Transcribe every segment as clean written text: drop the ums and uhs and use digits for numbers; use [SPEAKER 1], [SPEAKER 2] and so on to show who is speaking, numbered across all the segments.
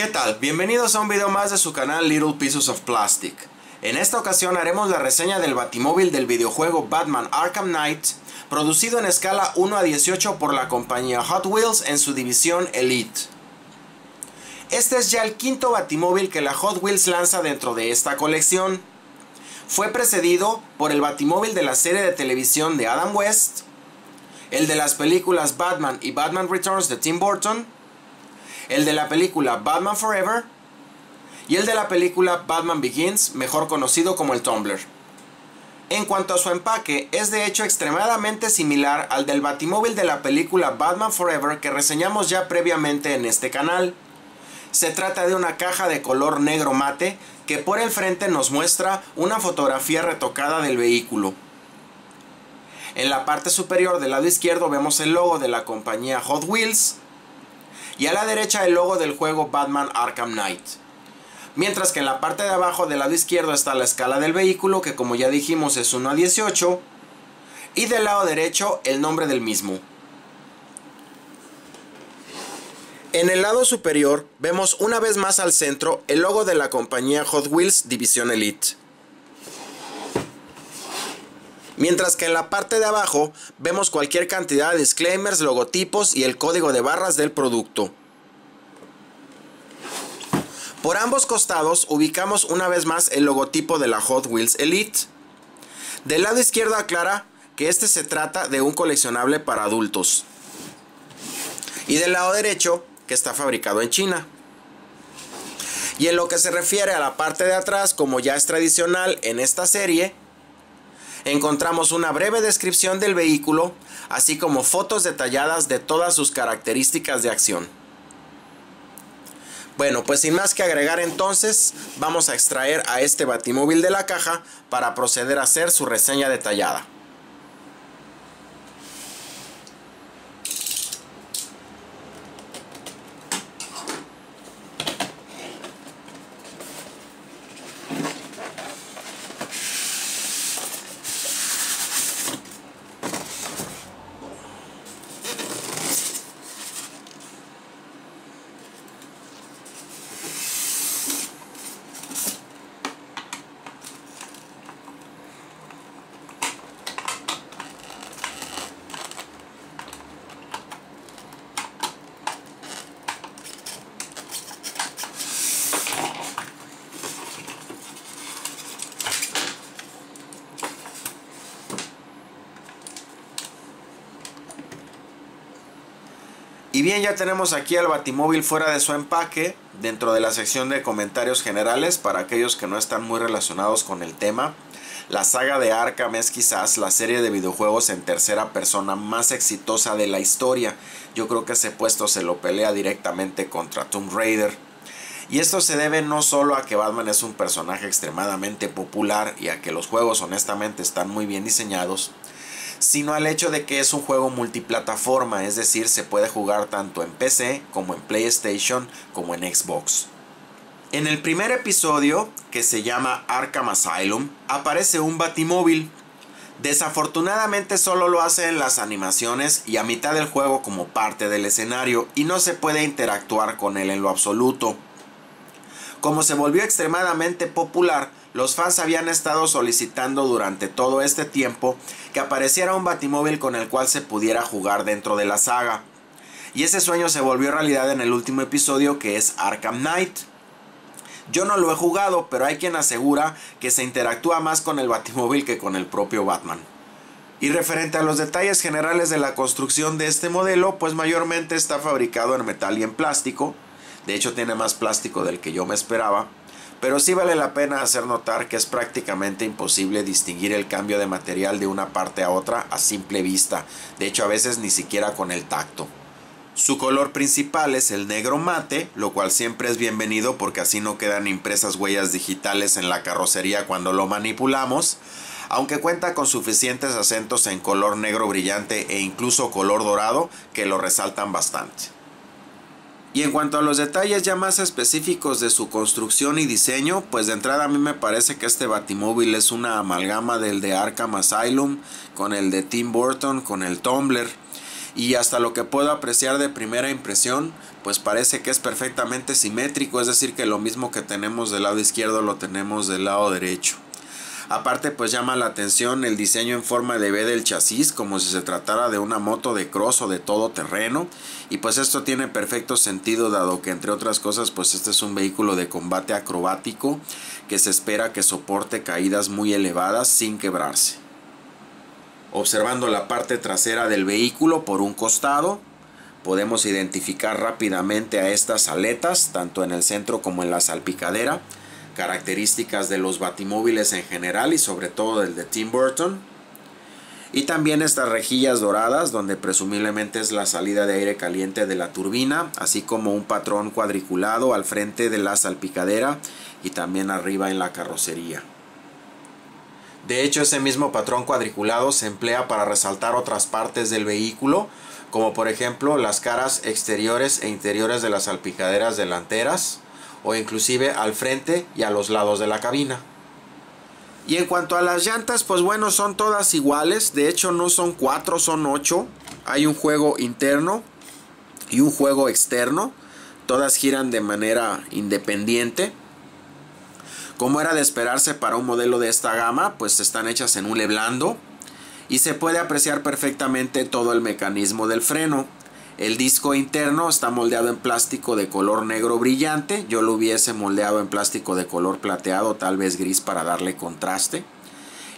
[SPEAKER 1] ¿Qué tal? Bienvenidos a un video más de su canal Little Pieces of Plastic. En esta ocasión haremos la reseña del batimóvil del videojuego Batman Arkham Knight, producido en escala 1:18 por la compañía Hot Wheels en su división Elite. Este es ya el quinto batimóvil que la Hot Wheels lanza dentro de esta colección. Fue precedido por el batimóvil de la serie de televisión de Adam West, el de las películas Batman y Batman Returns de Tim Burton, el de la película Batman Forever y el de la película Batman Begins, mejor conocido como el Tumbler. En cuanto a su empaque, es de hecho extremadamente similar al del batimóvil de la película Batman Forever que reseñamos ya previamente en este canal. Se trata de una caja de color negro mate que por el frente nos muestra una fotografía retocada del vehículo. En la parte superior del lado izquierdo vemos el logo de la compañía Hot Wheels y a la derecha el logo del juego Batman Arkham Knight. Mientras que en la parte de abajo del lado izquierdo está la escala del vehículo, que como ya dijimos es 1:18, y del lado derecho el nombre del mismo. En el lado superior vemos una vez más al centro el logo de la compañía Hot Wheels División Elite. Mientras que en la parte de abajo vemos cualquier cantidad de disclaimers, logotipos y el código de barras del producto. Por ambos costados ubicamos una vez más el logotipo de la Hot Wheels Elite. Del lado izquierdo aclara que este se trata de un coleccionable para adultos. Y del lado derecho que está fabricado en China. Y en lo que se refiere a la parte de atrás, como ya es tradicional en esta serie, encontramos una breve descripción del vehículo, así como fotos detalladas de todas sus características de acción. Bueno, pues sin más que agregar entonces, vamos a extraer a este batimóvil de la caja para proceder a hacer su reseña detallada. Y bien, ya tenemos aquí al batimóvil fuera de su empaque, dentro de la sección de comentarios generales. Para aquellos que no están muy relacionados con el tema, la saga de Arkham es quizás la serie de videojuegos en tercera persona más exitosa de la historia. Yo creo que ese puesto se lo pelea directamente contra Tomb Raider. Y esto se debe no solo a que Batman es un personaje extremadamente popular y a que los juegos honestamente están muy bien diseñados, sino al hecho de que es un juego multiplataforma, es decir, se puede jugar tanto en PC como en PlayStation como en Xbox. En el primer episodio, que se llama Arkham Asylum, aparece un batimóvil. Desafortunadamente solo lo hace en las animaciones y a mitad del juego como parte del escenario, y no se puede interactuar con él en lo absoluto. Como se volvió extremadamente popular, los fans habían estado solicitando durante todo este tiempo que apareciera un batimóvil con el cual se pudiera jugar dentro de la saga. Y ese sueño se volvió realidad en el último episodio, que es Arkham Knight. Yo no lo he jugado, pero hay quien asegura que se interactúa más con el batimóvil que con el propio Batman. Y referente a los detalles generales de la construcción de este modelo, pues mayormente está fabricado en metal y en plástico. De hecho tiene más plástico del que yo me esperaba. Pero sí vale la pena hacer notar que es prácticamente imposible distinguir el cambio de material de una parte a otra a simple vista. De hecho, a veces ni siquiera con el tacto. Su color principal es el negro mate, lo cual siempre es bienvenido porque así no quedan impresas huellas digitales en la carrocería cuando lo manipulamos. Aunque cuenta con suficientes acentos en color negro brillante e incluso color dorado que lo resaltan bastante. Y en cuanto a los detalles ya más específicos de su construcción y diseño, pues de entrada a mí me parece que este batimóvil es una amalgama del de Arkham Asylum con el de Tim Burton, con el Tumbler. y hasta lo que puedo apreciar de primera impresión, pues parece que es perfectamente simétrico, es decir que lo mismo que tenemos del lado izquierdo lo tenemos del lado derecho. Aparte pues llama la atención el diseño en forma de V del chasis, como si se tratara de una moto de cross o de todoterreno, y pues esto tiene perfecto sentido dado que entre otras cosas pues este es un vehículo de combate acrobático que se espera que soporte caídas muy elevadas sin quebrarse. Observando la parte trasera del vehículo por un costado, podemos identificar rápidamente a estas aletas, tanto en el centro como en la salpicadera, características de los batimóviles en general y sobre todo del de Tim Burton. Y también estas rejillas doradas donde presumiblemente es la salida de aire caliente de la turbina, así como un patrón cuadriculado al frente de la salpicadera y también arriba en la carrocería. De hecho, ese mismo patrón cuadriculado se emplea para resaltar otras partes del vehículo, como por ejemplo las caras exteriores e interiores de las salpicaderas delanteras, o inclusive al frente y a los lados de la cabina. Y en cuanto a las llantas, pues bueno, son todas iguales. De hecho no son 4, son 8. Hay un juego interno y un juego externo. Todas giran de manera independiente. Como era de esperarse para un modelo de esta gama, pues están hechas en hule blando. Y se puede apreciar perfectamente todo el mecanismo del freno. El disco interno está moldeado en plástico de color negro brillante. Yo lo hubiese moldeado en plástico de color plateado, tal vez gris para darle contraste.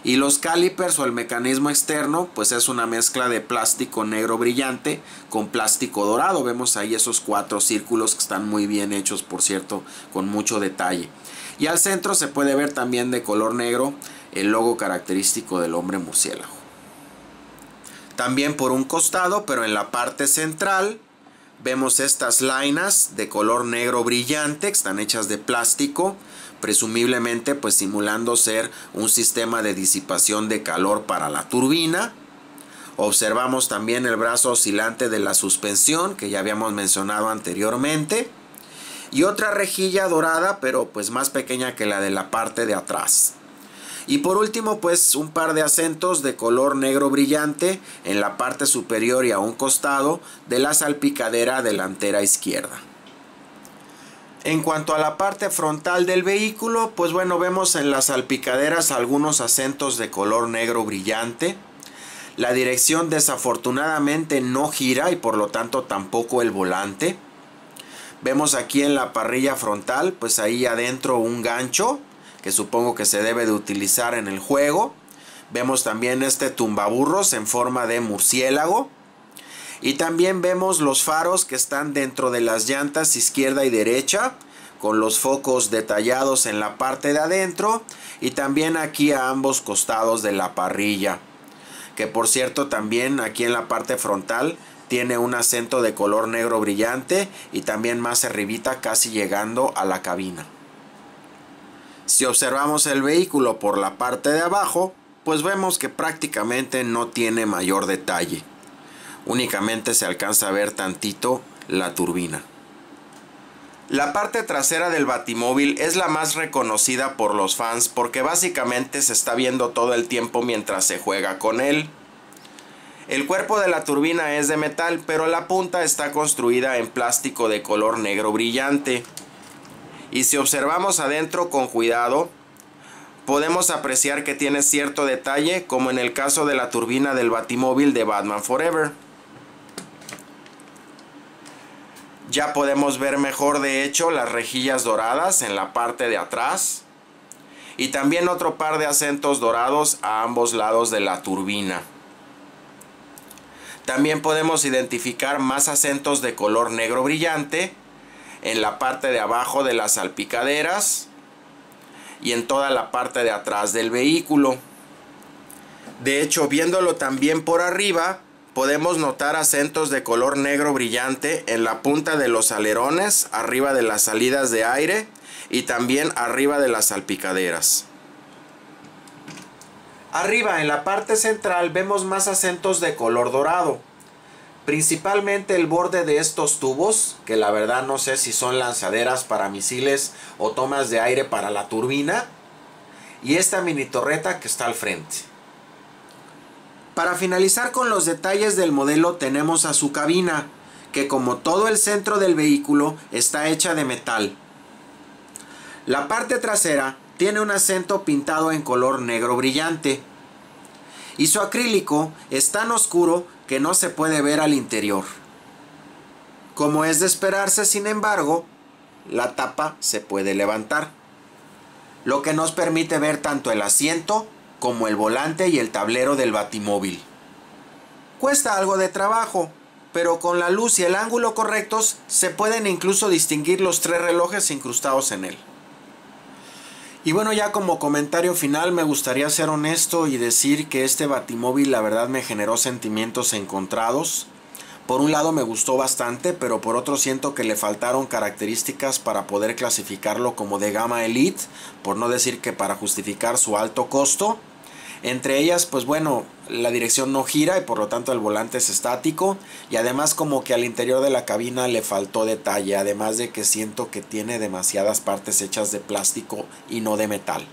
[SPEAKER 1] Y los calipers o el mecanismo externo, pues es una mezcla de plástico negro brillante con plástico dorado. Vemos ahí esos 4 círculos que están muy bien hechos, por cierto, con mucho detalle. Y al centro se puede ver también de color negro el logo característico del hombre murciélago. También por un costado, pero en la parte central, vemos estas lainas de color negro brillante que están hechas de plástico, presumiblemente pues simulando ser un sistema de disipación de calor para la turbina. Observamos también el brazo oscilante de la suspensión que ya habíamos mencionado anteriormente. Y otra rejilla dorada, pero pues más pequeña que la de la parte de atrás. Y por último pues un par de acentos de color negro brillante en la parte superior y a un costado de la salpicadera delantera izquierda. En cuanto a la parte frontal del vehículo, pues bueno, vemos en las salpicaderas algunos acentos de color negro brillante. La dirección desafortunadamente no gira y por lo tanto tampoco el volante. Vemos aquí en la parrilla frontal pues ahí adentro un gancho que supongo que se debe de utilizar en el juego. Vemos también este tumbaburros en forma de murciélago. Y también vemos los faros que están dentro de las llantas izquierda y derecha, con los focos detallados en la parte de adentro y también aquí a ambos costados de la parrilla. Que por cierto también aquí en la parte frontal tiene un acento de color negro brillante y también más arribita casi llegando a la cabina. Si observamos el vehículo por la parte de abajo, pues vemos que prácticamente no tiene mayor detalle. Únicamente se alcanza a ver tantito la turbina. La parte trasera del batimóvil es la más reconocida por los fans porque básicamente se está viendo todo el tiempo mientras se juega con él. El cuerpo de la turbina es de metal, pero la punta está construida en plástico de color negro brillante. Y si observamos adentro con cuidado, podemos apreciar que tiene cierto detalle, como en el caso de la turbina del batimóvil de Batman Forever. Ya podemos ver mejor de hecho las rejillas doradas en la parte de atrás. Y también otro par de acentos dorados a ambos lados de la turbina. También podemos identificar más acentos de color negro brillante en la parte de abajo de las salpicaderas y en toda la parte de atrás del vehículo. De hecho, viéndolo también por arriba, podemos notar acentos de color negro brillante en la punta de los alerones, arriba de las salidas de aire y también arriba de las salpicaderas. Arriba en la parte central vemos más acentos de color dorado. Principalmente el borde de estos tubos, que la verdad no sé si son lanzaderas para misiles o tomas de aire para la turbina. Y esta mini torreta que está al frente. Para finalizar con los detalles del modelo tenemos a su cabina, que como todo el centro del vehículo está hecha de metal. La parte trasera tiene un asiento pintado en color negro brillante y su acrílico es tan oscuro que no se puede ver al interior. Como es de esperarse, sin embargo, la tapa se puede levantar, lo que nos permite ver tanto el asiento como el volante y el tablero del Batimóvil. Cuesta algo de trabajo, pero con la luz y el ángulo correctos se pueden incluso distinguir los 3 relojes incrustados en él. Y bueno, ya como comentario final me gustaría ser honesto y decir que este Batimóvil la verdad me generó sentimientos encontrados. Por un lado me gustó bastante, pero por otro siento que le faltaron características para poder clasificarlo como de gama Elite, por no decir que para justificar su alto costo. Entre ellas, pues bueno, la dirección no gira y por lo tanto el volante es estático, y además como que al interior de la cabina le faltó detalle, además de que siento que tiene demasiadas partes hechas de plástico y no de metal.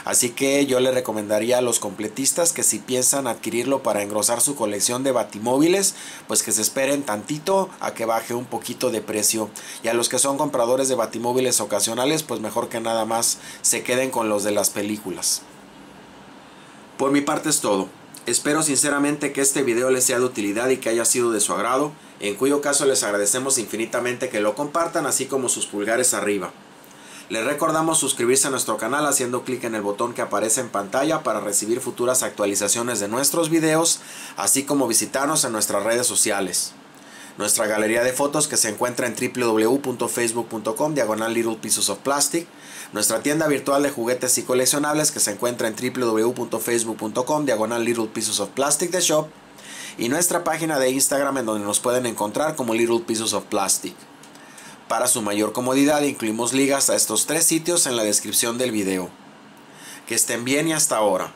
[SPEAKER 1] Así que yo le recomendaría a los completistas que si piensan adquirirlo para engrosar su colección de batimóviles, pues que se esperen tantito a que baje un poquito de precio. Y a los que son compradores de batimóviles ocasionales, pues mejor que nada más se queden con los de las películas. Por mi parte es todo. Espero sinceramente que este video les sea de utilidad y que haya sido de su agrado, en cuyo caso les agradecemos infinitamente que lo compartan, así como sus pulgares arriba. Les recordamos suscribirse a nuestro canal haciendo clic en el botón que aparece en pantalla para recibir futuras actualizaciones de nuestros videos, así como visitarnos en nuestras redes sociales. Nuestra galería de fotos que se encuentra en www.facebook.com/LittlePiecesOfPlastic. Nuestra tienda virtual de juguetes y coleccionables que se encuentra en www.facebook.com/LittlePiecesOfPlastic The Shop. Y nuestra página de Instagram en donde nos pueden encontrar como Little Pieces of Plastic. Para su mayor comodidad incluimos ligas a estos 3 sitios en la descripción del video. Que estén bien y hasta ahora.